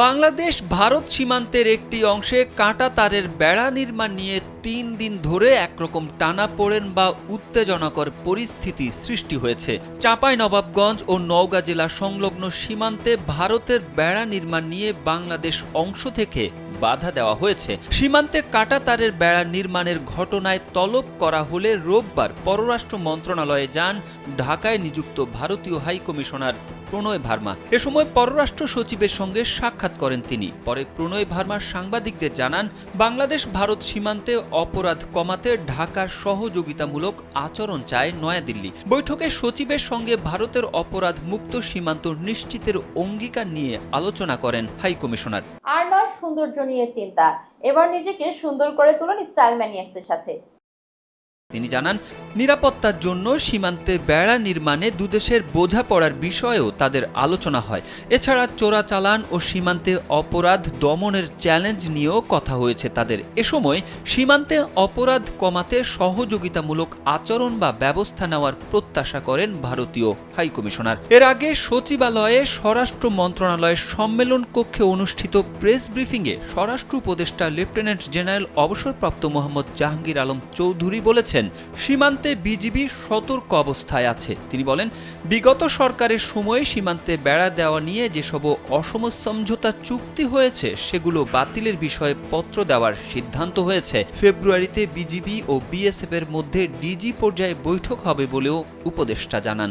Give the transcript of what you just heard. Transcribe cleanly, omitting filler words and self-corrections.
বাংলাদেশ ভারত সীমান্তের একটি অংশে কাঁটাতারের বেড়া নির্মাণ নিয়ে ৩ দিন ধরে একরকম টানাপোড়েন বা উত্তেজনাকর পরিস্থিতি সৃষ্টি হয়েছে। চাঁপাইনবাবগঞ্জ ও নওগাঁ জেলা সংলগ্ন সীমান্তে ভারতের বেড়া নির্মাণ নিয়ে বাংলাদেশ অংশ থেকে বাধা দেওয়া হয়েছে। সীমান্তে কাঁটাতারের বেড়া নির্মাণের ঘটনায় তলব করা হলে রোববার পররাষ্ট্র মন্ত্রণালয়ে যান ঢাকায় নিযুক্ত ভারতীয় হাইকমিশনার প্রণয় ভার্মা। এ সময় পররাষ্ট্র সচিবের সঙ্গে সাক্ষাৎ করেন তিনি। পরে প্রণয় ভার্মা সাংবাদিকদের জানান, বাংলাদেশ ভারত সীমান্তে অপরাধ কমাতে ঢাকার সহযোগিতামূলক আচরণ চায় নয়াদিল্লি। বৈঠকে সচিবের সঙ্গে ভারতের অপরাধ মুক্ত সীমান্ত নিশ্চিতের অঙ্গীকার নিয়ে আলোচনা করেন হাইকমিশনার। আর নয় সৌন্দর্য নিয়ে চিন্তা, এবার নিজেকে সুন্দর করে তুলুন স্টাইল ম্যানিয়াক্সের সাথে। তিনি জানান, নিরাপত্তার জন্য সীমান্তে বেড়া নির্মাণে দুদেশের বোঝাপড়ার বিষয়েও তাদের আলোচনা হয়। এছাড়া চোরাচালান ও সীমান্তে অপরাধ দমনের চ্যালেঞ্জ নিয়েও কথা হয়েছে তাদের। এ সময় সীমান্তে অপরাধ কমাতে সহযোগিতামূলক আচরণ বা ব্যবস্থা নেওয়ার প্রত্যাশা করেন ভারতীয় হাইকমিশনার। এর আগে সচিবালয়ে স্বরাষ্ট্র মন্ত্রণালয়ের সম্মেলন কক্ষে অনুষ্ঠিত প্রেস ব্রিফিংয়ে স্বরাষ্ট্র উপদেষ্টা লেফটেন্যান্ট জেনারেল অবসরপ্রাপ্ত মোহাম্মদ জাহাঙ্গীর আলম চৌধুরী বলেছেন, সীমান্তে বিজিবি সতর্ক অবস্থায় আছে। তিনি বলেন, বিগত সরকারের সময়ে সীমান্তে বেড়া দেওয়া নিয়ে যেসব অসম সমঝোতা চুক্তি হয়েছে সেগুলো বাতিলের বিষয়ে পত্র দেওয়ার সিদ্ধান্ত হয়েছে। ফেব্রুয়ারিতে বিজিবি ও বিএসএফ এর মধ্যে ডিজি পর্যায়ে বৈঠক হবে বলেও উপদেষ্টা জানান।